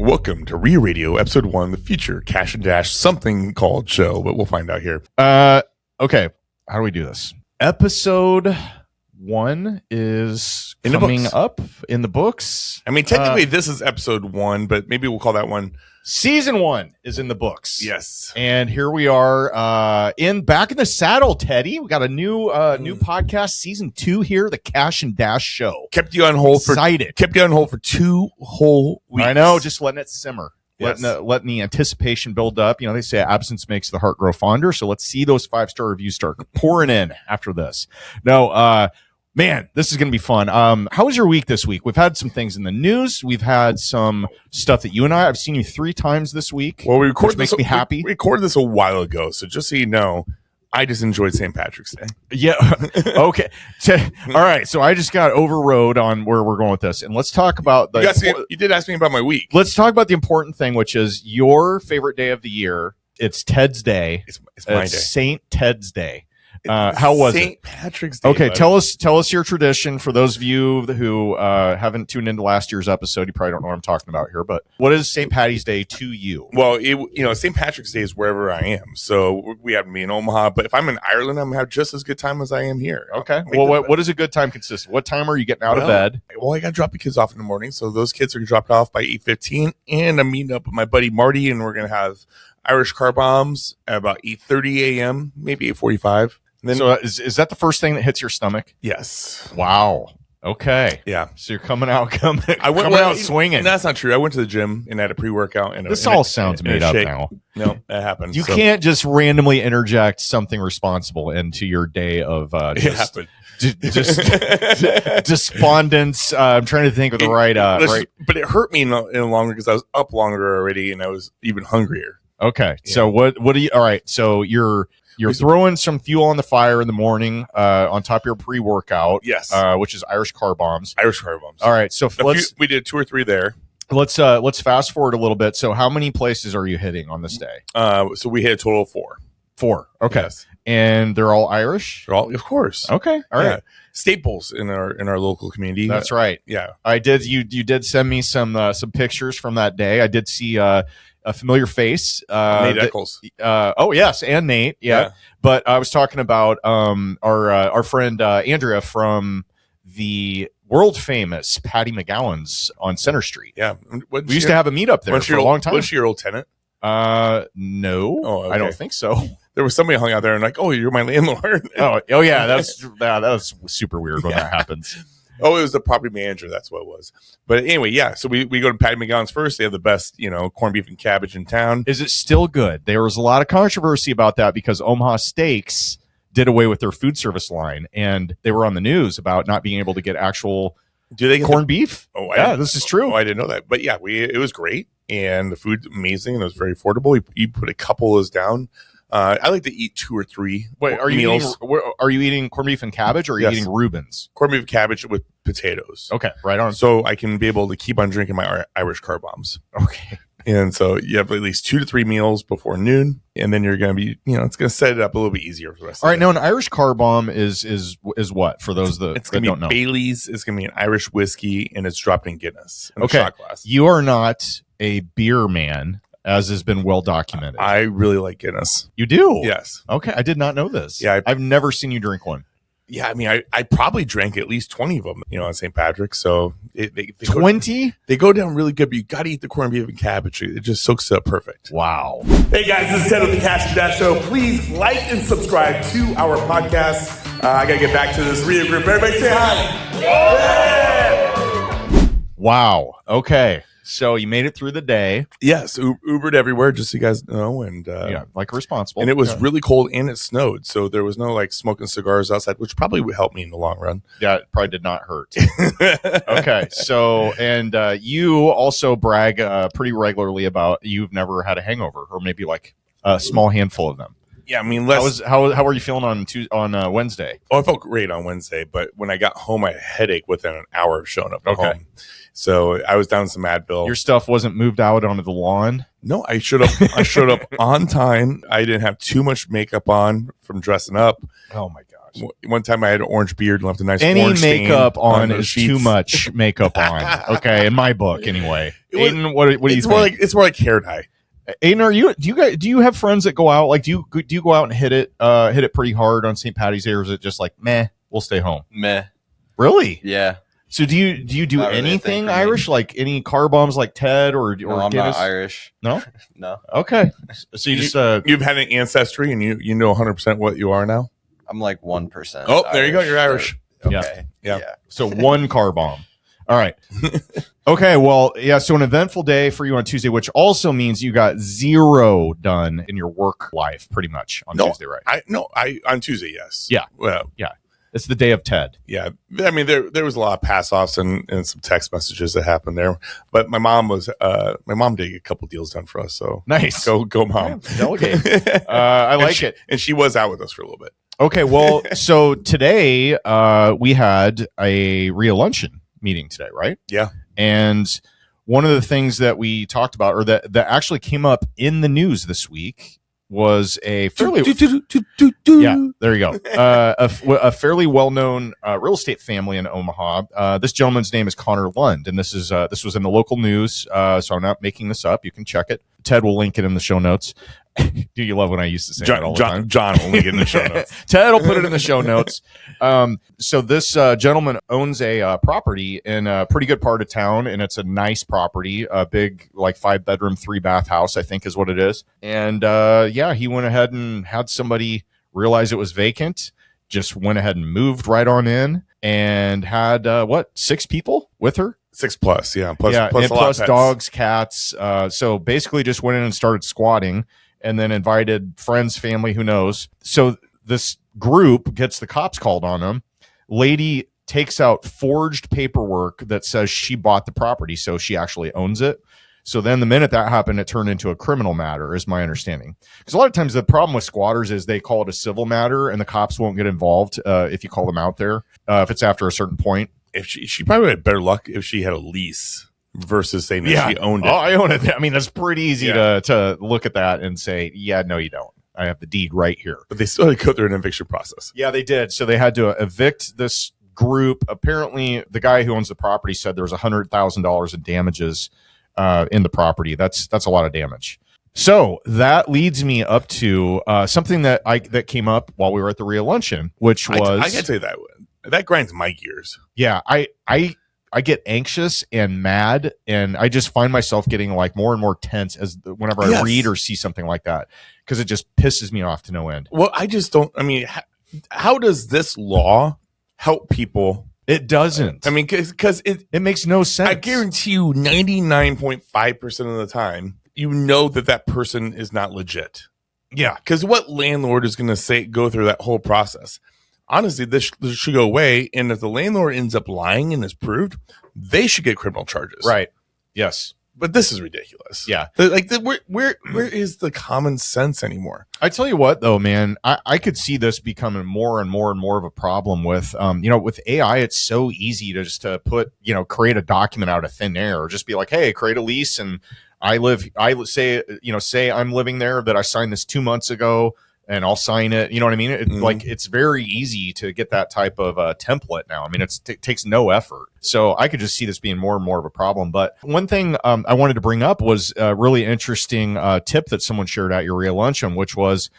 Welcome to Re-Radio, Episode 1, the future Kash and Dash something called show, but we'll find out here. Okay, how do we do this? Episode 1 is In coming up in the books. I mean, technically, this is Episode 1, but maybe we'll call that one... Season 1 is in the books. Yes. And here we are back in the saddle, Teddy. We got a new podcast, Season 2 here, the Kash and Dash Show. Kept you on hold for 2 whole weeks. I know, just letting it simmer. Yes. Letting the anticipation build up. You know, they say absence makes the heart grow fonder. So let's see those 5-star reviews start pouring in after this. No, man, this is going to be fun. How was your week this week? We've had some things in the news. We've had some stuff that you and I've seen you 3 times this week. Well, we recorded which makes me happy. We recorded this a while ago, so just so you know, I just enjoyed St. Patrick's Day. Yeah. Okay. All right. So I just got overrode on where we're going with this, and let's talk about You did ask me about my week. Let's talk about the important thing, which is your favorite day of the year. It's Ted's Day. It's my day. St. Ted's Day. How was St. it? Patrick's Day. Okay, buddy. tell us your tradition. For those of you who haven't tuned into last year's episode, you probably don't know what I'm talking about here. But what is St. Patty's Day to you? Well, St. Patrick's Day is wherever I am. So we have to be in Omaha. But if I'm in Ireland, I'm gonna have just as good time as I am here. Okay. Well, what is a good time consist of? What time are you getting out of bed? Well, I got to drop the kids off in the morning, so those kids are dropped off by 8:15, and I'm meeting up with my buddy Marty, and we're gonna have Irish car bombs at about 8:30 a.m., maybe 8:45. Then, so is that the first thing that hits your stomach? Yes. Wow. Okay. Yeah. So you're coming out swinging. And that's not true. I went to the gym and had a pre-workout. And this all sounds made up now. No, that happens. You can't just randomly interject something responsible into your day of despondence. I'm trying to think of the right. But it hurt me in the longer because I was up longer already and I was even hungrier. Okay. Yeah. So what do you? All right. So you're throwing some fuel on the fire in the morning on top of your pre-workout. Yes. Which is Irish car bombs. Irish car bombs. All right. So we did 2 or 3 there. Let's fast forward a little bit. So how many places are you hitting on this day? So we hit a total of 4. 4. Okay. Yes. And they're all Irish? They're all, of course. Okay. All right. Staples in our local community. That's right. Yeah. I did. You did send me some pictures from that day. I did see a familiar face. Nate Eccles. Oh, yes. And Nate. Yeah. But I was talking about our friend Andrea from the world famous Patty McGowan's on Center Street. Yeah. We used to have a meetup there for a long time. Was she your old tenant? No. Oh, okay. I don't think so. There was somebody hung out there and like, oh, you're my landlord. oh yeah. That was super weird when that happens. Oh, it was the property manager. That's what it was. But anyway, yeah. So we go to Patty McGowan's first. They have the best, corned beef and cabbage in town. Is it still good? There was a lot of controversy about that because Omaha Steaks did away with their food service line, and they were on the news about not being able to get actual corned beef. Oh, yeah, this is true. Oh, I didn't know that. But yeah, it was great, and the food's amazing, and it was very affordable. You put a couple of those down. I like to eat 2 or 3 meals. Are you eating corned beef and cabbage, or are you eating Reuben's? Corned beef and cabbage with potatoes. Okay, right on. So I can be able to keep on drinking my Irish car bombs. Okay. And so you have at least 2 to 3 meals before noon, and then you're going to be, it's going to set it up a little bit easier for the rest of the day. All right, now an Irish car bomb is what for those that don't know? Bailey's. It's going to be an Irish whiskey, and it's dropped in Guinness. In okay, a shot glass. You are not a beer man, as has been well documented. I really like Guinness. You do? Yes. Okay, I did not know this. Yeah, I've never seen you drink one. Yeah, I mean, I probably drank at least 20 of them, on St. Patrick's. So they 20? They go down really good, but you got to eat the corned beef and cabbage. It just soaks it up perfect. Wow. Hey guys, this is Ted with the Kash and Dash Show. Please like and subscribe to our podcast. I got to get back to this Rio group. Everybody say hi. Yeah! Wow. Okay. So you made it through the day. Yes, Ubered everywhere, just so you guys know, and like responsible. And it was really cold and it snowed, so there was no like smoking cigars outside, which probably would help me in the long run. Yeah, it probably did not hurt. Okay, so and you also brag pretty regularly about you've never had a hangover, or maybe like a small handful of them. Yeah, I mean, how were you feeling on Wednesday? Oh, I felt great on Wednesday, but when I got home, I had a headache within an hour of showing up at home. So I was down some Advil. Your stuff wasn't moved out onto the lawn? No, I showed up on time. I didn't have too much makeup on from dressing up. Oh my gosh. One time I had an orange beard and left a nice Any orange stain makeup on those is sheets. too much makeup on. Okay, in my book anyway. Was, Aiden, what do you think? It's more like hair dye. Aiden, do you have friends that go out? Like, do you go out and hit it pretty hard on St. Patty's Day, or is it just like meh? We'll stay home. Meh. Really? Yeah. So do you do Not really anything a thing for me. Irish, like any car bombs like Ted or No, I'm Guinness? not Irish. No. No. Okay. So you just you've had an ancestry and you know 100% what you are now. I'm like 1%. Oh, there you go. You're Irish. Okay. Yeah. so one car bomb. All right. Okay. Well, yeah. So an eventful day for you on Tuesday, which also means you got 0 done in your work life, pretty much on Tuesday, right? I on Tuesday, yes. Yeah. Well, Yeah. It's the day of Ted. yeah. I mean, there was a lot of pass offs and some text messages that happened there, but my mom did get a couple deals done for us. So Nice. go mom. Yeah, delegate. I like it. And she was out with us for a little bit. Okay. Well, so today we had a real luncheon meeting today, right? Yeah. And one of the things that we talked about, or that actually came up in the news this week, was a fairly yeah, there you go. A fairly well-known real estate family in Omaha. This gentleman's name is Connor Lund, and this was in the local news. So I'm not making this up. You can check it. Ted will link it in the show notes. Do you love when I used to say that all the time? John will link it in the show notes. Ted will put it in the show notes. So this gentleman owns a property in a pretty good part of town, and it's a nice property, a big, like 5-bedroom, 3-bath house, I think is what it is. And he went ahead and had somebody realize it was vacant, just went ahead and moved right on in, and had 6 people with her? 6+, yeah. Plus and a lot of plus pets. dogs, cats. So basically just went in and started squatting, and then invited friends, family, who knows. So this group gets the cops called on them. Lady takes out forged paperwork that says she bought the property, so she actually owns it. So then the minute that happened, it turned into a criminal matter, is my understanding. Because a lot of times the problem with squatters is they call it a civil matter, and the cops won't get involved if you call them out there, if it's after a certain point. If she probably had better luck if she had a lease versus saying that she owned it. Oh, I own it. I mean, that's pretty easy to look at that and say, yeah, no, you don't. I have the deed right here. But they still had to go through an eviction process. Yeah, they did. So they had to evict this group. Apparently, the guy who owns the property said there was $100,000 in damages in the property. That's a lot of damage. So that leads me up to something that came up while we were at the real luncheon, which was I gotta tell you that grinds my gears. Yeah, I get anxious and mad, and I just find myself getting like more and more tense whenever I read or see something like that, because it just pisses me off to no end. Well, I just don't. I mean, how does this law help people? It doesn't. I mean, because it makes no sense. I guarantee you, 99.5% of the time, you know that person is not legit. Yeah, because what landlord is going to say go through that whole process? Honestly, this should go away. And if the landlord ends up lying and is proved, they should get criminal charges. Right. Yes. But this is ridiculous. Yeah. Where is the common sense anymore? I tell you what, though, man, I could see this becoming more and more and more of a problem with, with AI. It's so easy to just create a document out of thin air, or just be like, hey, create a lease. And say I'm living there, that I signed this 2 months ago, and I'll sign it. You know what I mean? It's very easy to get that type of template now. I mean, it takes no effort. So I could just see this being more and more of a problem. But one thing I wanted to bring up was a really interesting tip that someone shared at your real luncheon, which was,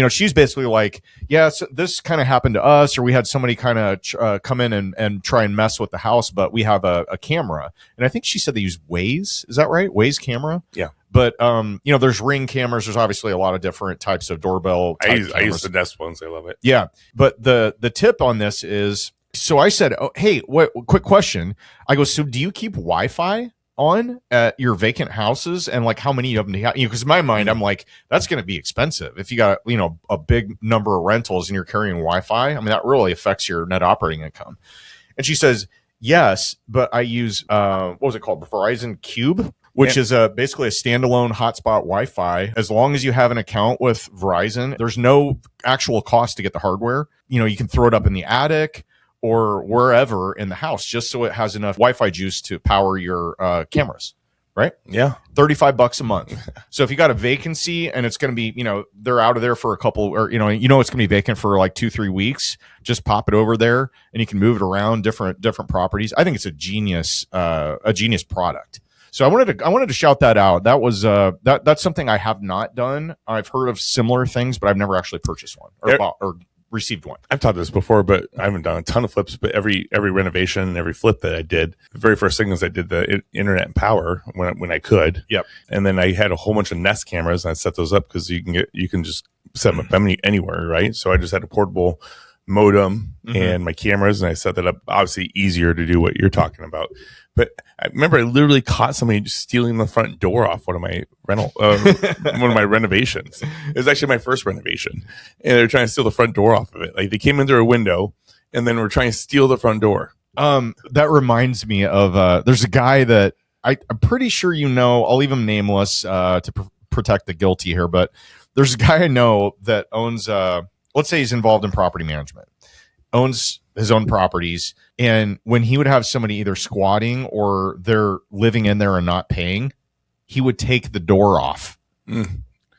she's basically like, yeah, so this kind of happened to us, or we had somebody kind of come in and try and mess with the house, but we have a camera. And I think she said they use Waze. Is that right? Waze camera? Yeah. But, there's Ring cameras. There's obviously a lot of different types of doorbell. I use the Nest ones. I love it. Yeah. But the tip on this is, so I said, oh, hey, quick question. I go, so do you keep Wi-Fi on at your vacant houses, and like how many of them do you have? Because in my mind, I'm like, that's going to be expensive if you got a big number of rentals and you're carrying Wi-Fi. I mean, that really affects your net operating income. And she says, yes, but I use what was it called, Verizon Cube, which is basically a standalone hotspot Wi-Fi. As long as you have an account with Verizon, there's no actual cost to get the hardware. You can throw it up in the attic or wherever in the house, just so it has enough Wi-Fi juice to power your cameras. right? Yeah. $35 a month. So if you got a vacancy and it's going to be, they're out of there for a couple, or, it's going to be vacant for like 2-3 weeks, just pop it over there and you can move it around different properties. I think it's a genius product. So I wanted to shout that out. That was, that's something I have not done. I've heard of similar things, but I've never actually purchased one or received one. I've taught this before, but I haven't done a ton of flips. But every renovation, every flip that I did, the very first thing was I did the internet and power when I could. Yep. And then I had a whole bunch of Nest cameras, and I set those up because you can just set them up anywhere, right? So I just had a portable modem and my cameras, and I set that up. Obviously, easier to do what you're talking about. But I remember I literally caught somebody just stealing the front door off one of my one of my renovations. It was actually my first renovation, and they were trying to steal the front door off of it. Like they came in through a window, and then were trying to steal the front door. That reminds me of there's a guy that I'm pretty sure I'll leave him nameless to protect the guilty here, but there's a guy I know that owns. Let's say he's involved in property management, owns his own properties. And when he would have somebody either squatting or they're living in there and not paying, he would take the door off.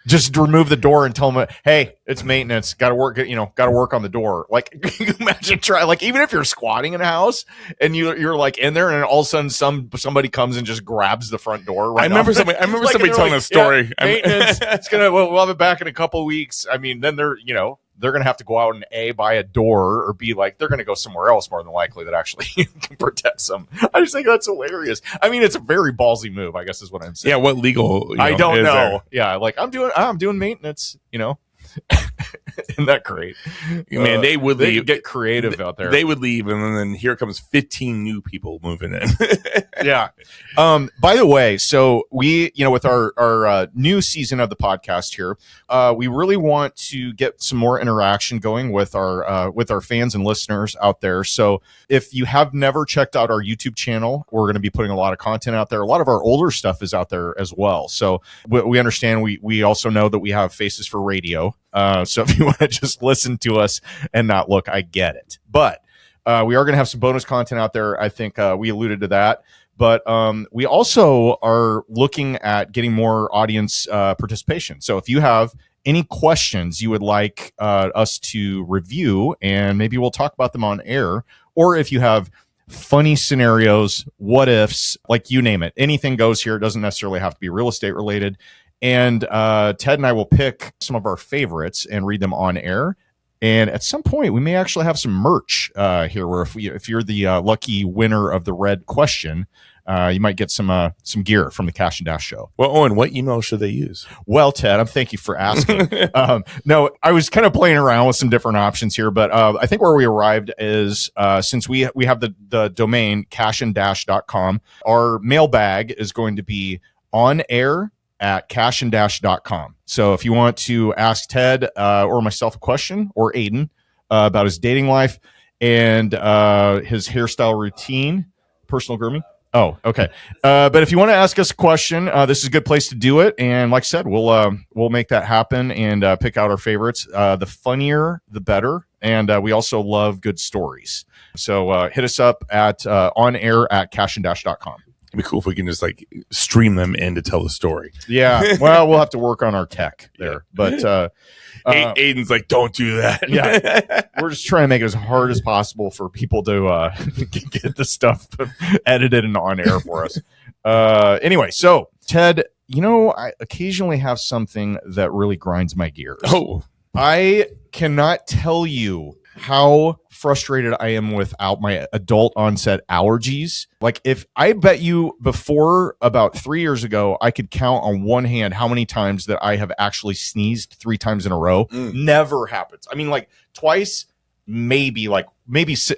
Just remove the door and tell them, hey, it's maintenance. Got to work, got to work on the door. Like, can you imagine even if you're squatting in a house and you're like in there and all of a sudden somebody comes and just grabs the front door. Right. I remember somebody telling a story. Yeah, maintenance. It's we'll have it back in a couple of weeks. I mean, then they're going to have to go out and buy a door or be like, they're going to go somewhere else more than likely that actually can protect them. I just think that's hilarious. I mean, it's a very ballsy move, I guess is what I'm saying. Yeah. What legal? I don't know. There? Yeah. Like I'm doing maintenance, Isn't that great? Man, they would leave. Get creative out there. They would leave, and then here comes 15 new people moving in. Yeah. By the way, so we, with our new season of the podcast here, we really want to get some more interaction going with our fans and listeners out there. So if you have never checked out our YouTube channel, we're going to be putting a lot of content out there. A lot of our older stuff is out there as well. So we understand. We also know that we have faces for radio. So if you want to just listen to us and not look, I get it. But we are going to have some bonus content out there. I think we alluded to that. But we also are looking at getting more audience participation. So if you have any questions you would like us to review, and maybe we'll talk about them on air, or if you have funny scenarios, what ifs, like you name it, anything goes here. It doesn't necessarily have to be real estate related. And Ted and I will pick some of our favorites and read them on air. And at some point, we may actually have some merch here, where if you're the lucky winner of the red question, you might get some gear from the Kash and Dash Show. Well, Owen, what email should they use? Well, Ted, thank you for asking. No, I was kind of playing around with some different options here, but I think where we arrived is since we have the domain cashanddash.com, our mailbag is going to be on air at cashanddash.com. So if you want to ask Ted or myself a question, or Aiden about his dating life and his hairstyle routine, personal grooming. Oh, okay. But if you want to ask us a question, this is a good place to do it. And like I said, we'll make that happen and pick out our favorites. The funnier, the better. And we also love good stories. So hit us up at onair at cashanddash.com. It'd be cool if we can just stream them in to tell the story. Yeah. Well, we'll have to work on our tech there. But Aiden's like, don't do that. Yeah. We're just trying to make it as hard as possible for people to get the stuff edited and on air for us. Anyway, so Ted, I occasionally have something that really grinds my gears. Oh, I cannot tell you how frustrated I am without my adult onset allergies. Like, if I bet you before about 3 years ago, I could count on one hand how many times that I have actually sneezed 3 times in a row. Never happens. I mean, like twice, maybe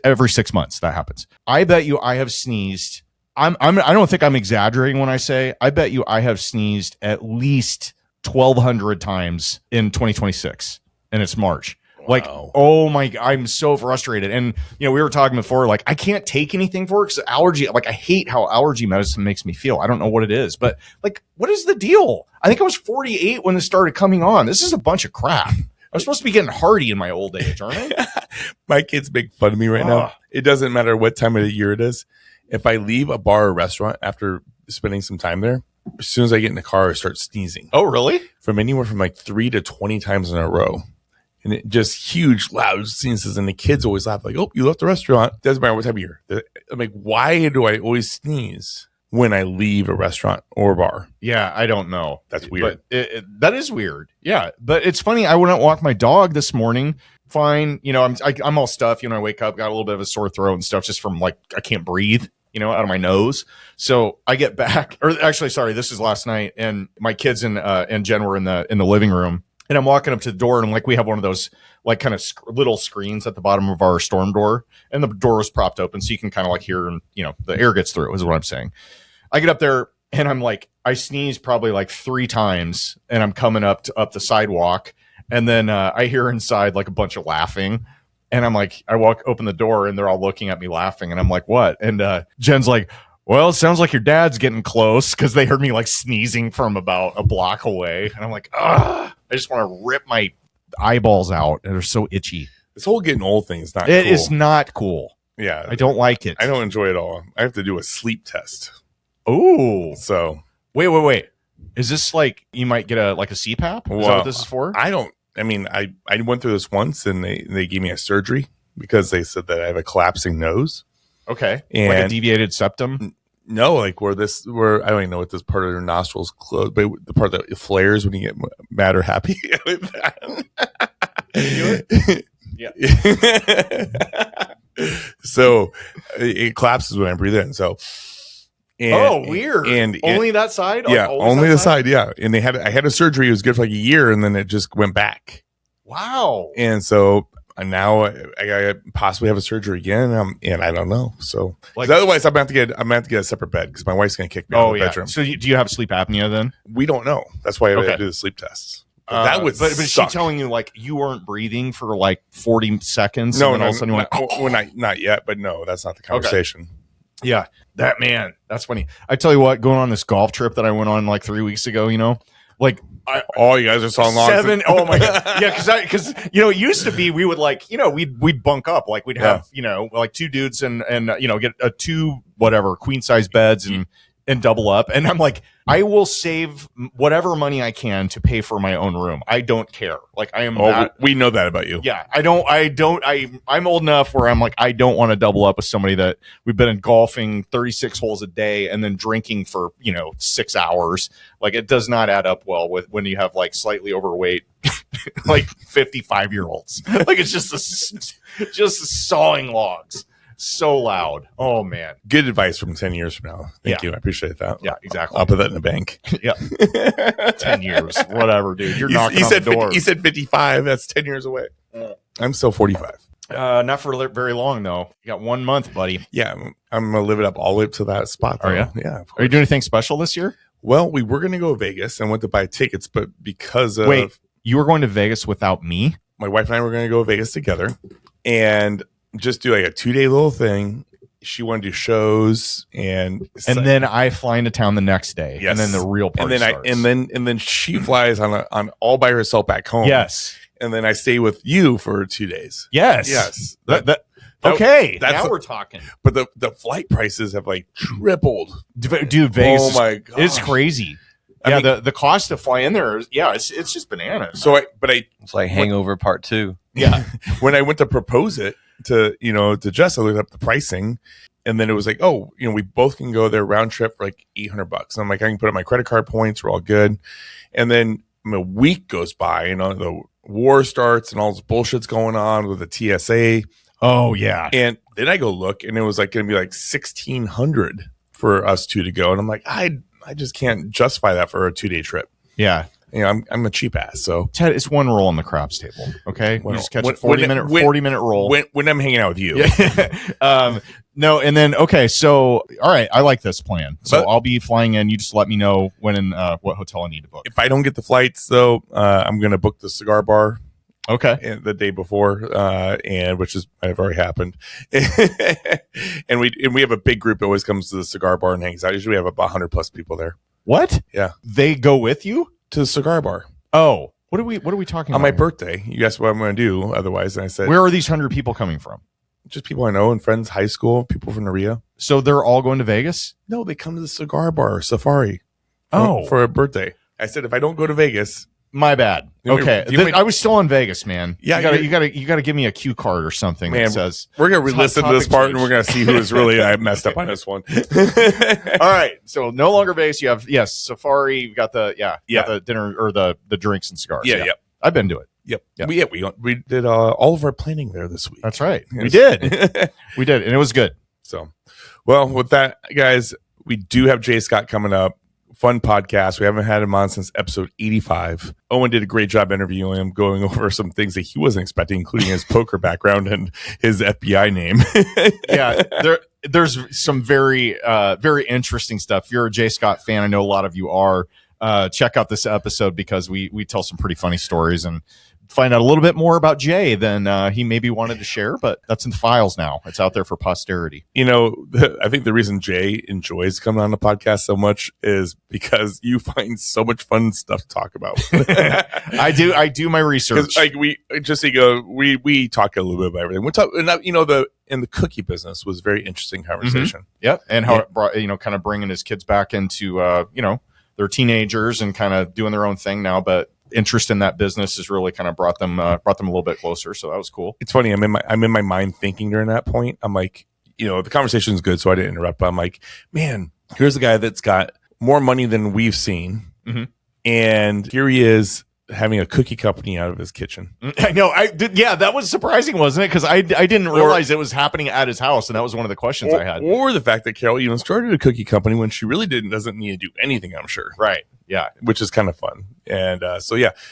every 6 months that happens. I bet you I have sneezed. I don't think I'm exaggerating when I say I bet you I have sneezed at least 1,200 times in 2026, and it's March. Like, oh my, I'm so frustrated. And, we were talking before, like, I can't take anything for it because allergy, like, I hate how allergy medicine makes me feel. I don't know what it is, but like, what is the deal? I think I was 48 when this started coming on. This is a bunch of crap. I'm supposed to be getting hardy in my old age, aren't I? My kids make fun of me right now. It doesn't matter what time of the year it is. If I leave a bar or restaurant after spending some time there, as soon as I get in the car, I start sneezing. Oh, really? From anywhere from like 3 to 20 times in a row. And it just huge, loud sneezes. And the kids always laugh like, oh, you left the restaurant. Doesn't matter what time of year. I'm like, why do I always sneeze when I leave a restaurant or bar? Yeah, I don't know. That's weird. But that is weird. Yeah, but it's funny. I went out and walked my dog this morning. Fine. You know, I'm all stuffed. You know, I wake up, got a little bit of a sore throat and stuff just from like, I can't breathe, you know, out of my nose. So I get back, or actually, sorry, this is last night, and my kids and Jen were in the living room. And I'm walking up to the door, and I'm like, we have one of those like kind of little screens at the bottom of our storm door, and the door is propped open, so you can kind of like hear, and you know, the air gets through. Is what I'm saying. I get up there, and I'm like, I sneeze probably like 3 times, and I'm coming up the sidewalk, and then I hear inside like a bunch of laughing, and I'm like, I open the door, and they're all looking at me laughing, and I'm like, what? And Jen's like, well, it sounds like your dad's getting close, because they heard me like sneezing from about a block away, and I'm like, ugh. I just want to rip my eyeballs out. And they're so itchy. This whole getting old thing is not cool. It is not cool. Yeah. I don't like it. I don't enjoy it all. I have to do a sleep test. Oh. So. Wait. Is this like, you might get a CPAP? Is that what this is for? I went through this once, and they gave me a surgery because they said that I have a collapsing nose. Okay. And like a deviated septum? No, like where I don't even know what this part of your nostrils close, but the part that flares when you get mad or happy. Yeah. So it collapses when I breathe in. So. Weird. And only that side? Yeah, only the side. Yeah. And I had a surgery. It was good for like a year, and then it just went back. Wow. And so now I possibly have a surgery again, and I don't know. So like, otherwise, I'm going to have to get a separate bed because my wife's going to kick me out of the bedroom. So do you have sleep apnea then? We don't know. That's why I do the sleep tests. That would but is she telling you like you weren't breathing for like 40 seconds? No, and all of a sudden you're like, not yet. But no, that's not the conversation. Okay. Yeah, that's funny. I tell you what, going on this golf trip that I went on like 3 weeks ago, you know, like you guys are sawing logs. 7. Oh my god! Yeah, because you know, it used to be we would like, you know, we'd bunk up, like we'd have you know, like 2 dudes and you know, get a 2 whatever queen size beds and double up, and I'm like, I will save whatever money I can to pay for my own room. I don't care. Like I am. We know that about you. Yeah, I'm old enough where I'm like, I don't want to double up with somebody that we've been in golfing 36 holes a day and then drinking for, you know, 6 hours. Like it does not add up well with when you have like slightly overweight, like 55-year-olds. Like it's just sawing logs. So loud. Oh man. Good advice from 10 years from now. Thank you. I appreciate that. Yeah, exactly. I'll put that in the bank. Yeah. 10 years. Whatever, dude. You're knocking on the door. You said 55. That's 10 years away. I'm still 45. Not for very long though. You got 1 month, buddy. Yeah. I'm going to live it up all the way up to that spot. Though. Are you? Yeah. Are you doing anything special this year? Well, we were going to go to Vegas and went to buy tickets, but because of... Wait, you were going to Vegas without me? My wife and I were going to go to Vegas together and just do like a 2-day little thing. She wanted to do shows and then I fly into town the next day. Yes. And then the real party starts. And then she flies on all by herself back home. Yes. And then I stay with you for 2 days. Yes. Okay. Now we're talking. But the flight prices have like tripled. Dude, Vegas. Oh my god. It's crazy. I mean, the cost to fly in there is, it's just bananas. So it's like Hangover Part 2. Yeah. When I went to propose it to Jess, I looked up the pricing, and then it was like, oh, you know, we both can go there round trip for like $800. And I'm like, I can put up my credit card points. We're all good. And then a week goes by, you know, the war starts and all this bullshit's going on with the TSA. Oh yeah. And then I go look, and it was like going to be like $1,600 for us two to go. And I'm like, I just can't justify that for a 2-day trip. Yeah. You know, I'm a cheap ass. So Ted, it's one roll on the craps table. Okay. You just catch a 40-minute roll. When I'm hanging out with you. Yeah. No. And then, okay. So, all right. I like this plan. So I'll be flying in. You just let me know when and what hotel I need to book. If I don't get the flights though, I'm going to book the cigar bar. Okay. The day before, and which have already happened. and we have a big group that always comes to the cigar bar and hangs out. Usually we have about 100+ people there. What? Yeah. They go with you to the cigar bar. Oh, what are we talking about? On my birthday. You asked what I'm going to do. Otherwise, and I said, where are these 100 people coming from? Just people I know and friends, high school, people from Naria. So they're all going to Vegas? No, they come to the cigar bar, Safari. Oh. For a birthday. I said, if I don't go to Vegas. My bad. Okay. I was still in Vegas, man. Yeah. You gotta give me a cue card or something that says. We're going to re-listen to this part and we're going to see who is really I messed up on this one. All right. So no longer Vegas. You have, Safari. You've got the dinner or the drinks and cigars. Yeah. I've been to it. Yep. We did all of our planning there this week. That's right. We did. We did. And it was good. So, well, with that, guys, we do have Jay Scott coming up. Fun podcast. We haven't had him on since episode 85. Owen did a great job interviewing him, going over some things that he wasn't expecting, including his poker background and his FBI name. There's some very, very interesting stuff. If you're a Jay Scott fan, I know a lot of you are. Check out this episode because we tell some pretty funny stories and find out a little bit more about Jay than he maybe wanted to share, but that's in the files now. It's out there for posterity. I think the reason Jay enjoys coming on the podcast so much is because you find so much fun stuff to talk about. I do my research. Like we talk a little bit about everything. We talk, and the cookie business was a very interesting conversation. Mm-hmm. Yep, and how it brought kind of bringing his kids back into they're teenagers and kind of doing their own thing now, but interest in that business has really kind of brought them a little bit closer. So that was cool. It's funny. I'm in my mind thinking during that point. I'm like, the conversation is good, so I didn't interrupt. But I'm like, man, here's a guy that's got more money than we've seen, and here he is having a cookie company out of his kitchen. I know. I did. Yeah, that was surprising, wasn't it? Because I didn't realize it was happening at his house, and that was one of the questions I had. Or the fact that Carol even started a cookie company when she really doesn't need to do anything. I'm sure. Right. Yeah. Which is kind of fun. And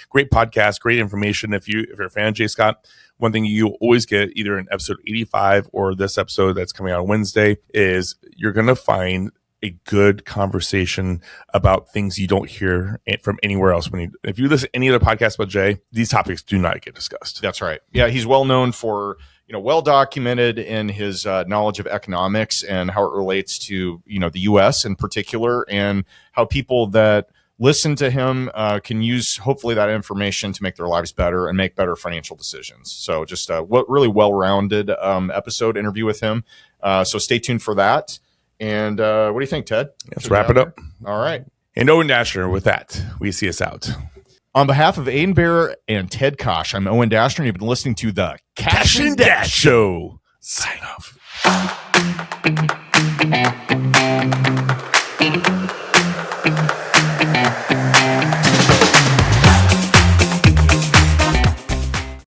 great podcast, great information. If you're a fan of Jay Scott, one thing you always get either in episode 85 or this episode that's coming out on Wednesday is you're going to find a good conversation about things you don't hear from anywhere else. If you listen to any other podcast about Jay, these topics do not get discussed. That's right. Yeah, he's well known for well documented in his knowledge of economics and how it relates to the U.S. in particular, and how people that listen to him can use hopefully that information to make their lives better and make better financial decisions. So just really well-rounded episode interview with him. So stay tuned for that. And what do you think, Ted? Let's wrap it up. All right. And Owen Dashner, with that, we see us out. On behalf of Aiden Bear and Ted Kaasch, I'm Owen Dashner, and you've been listening to the Kash and Dash Show. Sign off.